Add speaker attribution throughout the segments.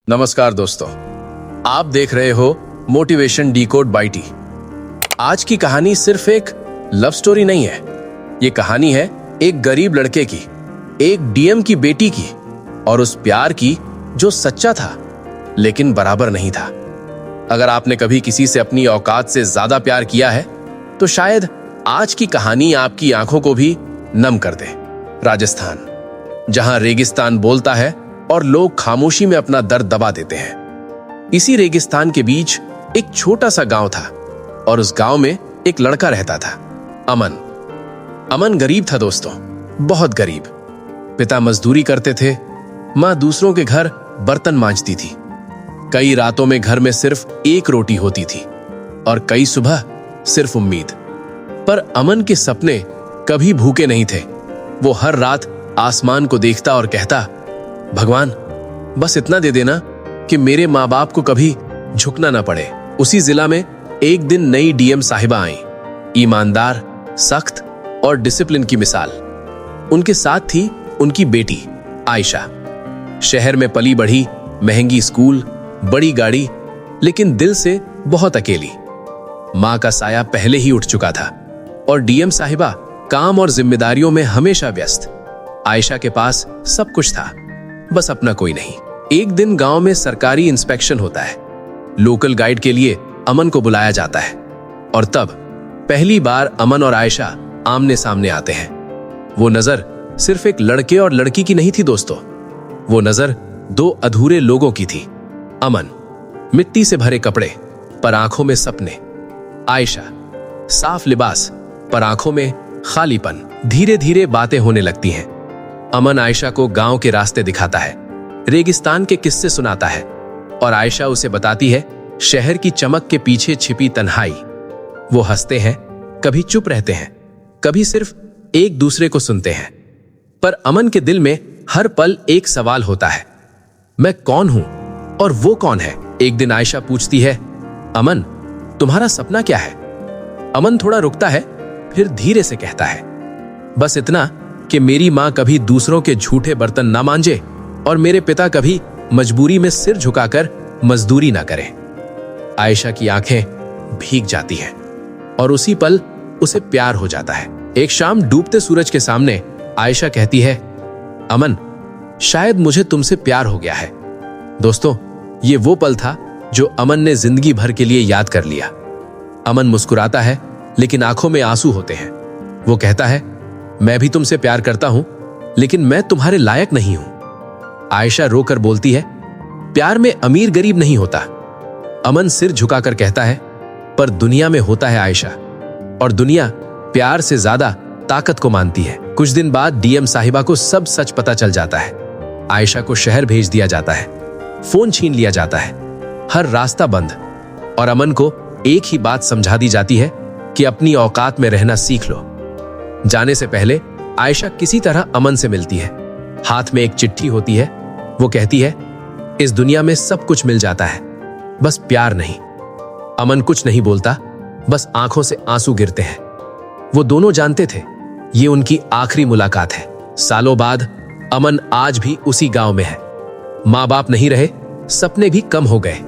Speaker 1: नमस्कार दोस्तों, आप देख रहे हो मोटिवेशन डीकोड बाय टी। आज की कहानी सिर्फ एक लव स्टोरी नहीं है। ये कहानी है एक गरीब लड़के की, एक डीएम की बेटी की और उस प्यार की जो सच्चा था लेकिन बराबर नहीं था। अगर आपने कभी किसी से अपनी औकात से ज्यादा प्यार किया है तो शायद आज की कहानी आपकी आंखों को भी नम कर दे। राजस्थान, जहां रेगिस्तान बोलता है और लोग खामोशी में अपना दर्द दबा देते हैं। इसी रेगिस्तान के बीच एक छोटा सा गांव था और उस गांव में एक लड़का रहता था, अमन। अमन गरीब था दोस्तों, बहुत गरीब। पिता मजदूरी करते थे, मां दूसरों के घर बर्तन मांजती थी। कई रातों में घर में सिर्फ एक रोटी होती थी और कई सुबह सिर्फ उम्मीद। पर अमन के सपने कभी भूखे नहीं थे। वो हर रात आसमान को देखता और कहता, भगवान बस इतना दे देना कि मेरे माँ बाप को कभी झुकना ना पड़े। उसी जिला में एक दिन नई डीएम साहिबा आई, ईमानदार, सख्त और डिसिप्लिन की मिसाल। उनके साथ थी उनकी बेटी आयशा। शहर में पली बढ़ी, महंगी स्कूल, बड़ी गाड़ी, लेकिन दिल से बहुत अकेली। माँ का साया पहले ही उठ चुका था और डीएम साहिबा काम और जिम्मेदारियों में हमेशा व्यस्त। आयशा के पास सब कुछ था, बस अपना कोई नहीं। एक दिन गांव में सरकारी इंस्पेक्शन होता है। लोकल गाइड के लिए अमन को बुलाया जाता है और तब पहली बार अमन और आयशा आमने सामने आते हैं। वो नजर सिर्फ एक लड़के और लड़की की नहीं थी दोस्तों, वो नजर दो अधूरे लोगों की थी। अमन मिट्टी से भरे कपड़े पर आंखों में सपने, आयशा साफ लिबास पर आंखों में खालीपन। धीरे धीरे बातें होने लगती हैं। अमन आयशा को गांव के रास्ते दिखाता है, रेगिस्तान के किस्से सुनाता है और आयशा उसे बताती है शहर की चमक के पीछे छिपी तन्हाई। वो हंसते हैं, कभी चुप रहते हैं, कभी सिर्फ एक दूसरे को सुनते हैं। पर अमन के दिल में हर पल एक सवाल होता है, मैं कौन हूं और वो कौन है? एक दिन आयशा पूछती है, अमन तुम्हारा सपना क्या है? अमन थोड़ा रुकता है, फिर धीरे से कहता है, बस इतना कि मेरी मां कभी दूसरों के झूठे बर्तन ना मांजे और मेरे पिता कभी मजबूरी में सिर झुकाकर मजदूरी ना करें। आयशा की आंखें भीग जाती हैं और उसी पल उसे प्यार हो जाता है। एक शाम डूबते सूरज के सामने आयशा कहती है, अमन शायद मुझे तुमसे प्यार हो गया है। दोस्तों, ये वो पल था जो अमन ने जिंदगी भर के लिए याद कर लिया। अमन मुस्कुराता है लेकिन आंखों में आंसू होते हैं। वो कहता है, मैं भी तुमसे प्यार करता हूं लेकिन मैं तुम्हारे लायक नहीं हूं। आयशा रोकर बोलती है, प्यार में अमीर गरीब नहीं होता। अमन सिर झुकाकर कहता है, पर दुनिया में होता है आयशा, और दुनिया प्यार से ज्यादा ताकत को मानती है। कुछ दिन बाद डीएम साहिबा को सब सच पता चल जाता है। आयशा को शहर भेज दिया जाता है, फोन छीन लिया जाता है, हर रास्ता बंद, और अमन को एक ही बात समझा दी जाती है कि अपनी औकात में रहना सीख लो। जाने से पहले आयशा किसी तरह अमन से मिलती है। हाथ में एक चिट्ठी होती है। वो कहती है, इस दुनिया में सब कुछ मिल जाता है, बस प्यार नहीं। अमन कुछ नहीं बोलता, बस आंखों से आंसू गिरते हैं। वो दोनों जानते थे ये उनकी आखिरी मुलाकात है। सालों बाद अमन आज भी उसी गांव में है। माँ बाप नहीं रहे, सपने भी कम हो गए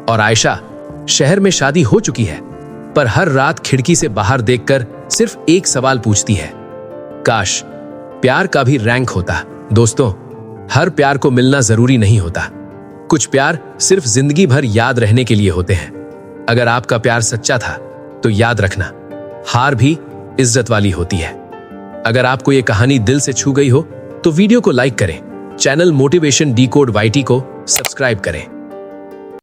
Speaker 1: और आयशा शहर में शादी हो चुकी है, पर हर रात खिड़की से बाहर देखकर सिर्फ एक सवाल पूछती है, काश प्यार का भी रैंक होता। दोस्तों, हर प्यार को मिलना जरूरी नहीं होता। कुछ प्यार सिर्फ जिंदगी भर याद रहने के लिए होते हैं। अगर आपका प्यार सच्चा था तो याद रखना, हार भी इज्जत वाली होती है। अगर आपको यह कहानी दिल से छू गई हो तो वीडियो को लाइक करें, channel motivation decode by T को सब्सक्राइब करें।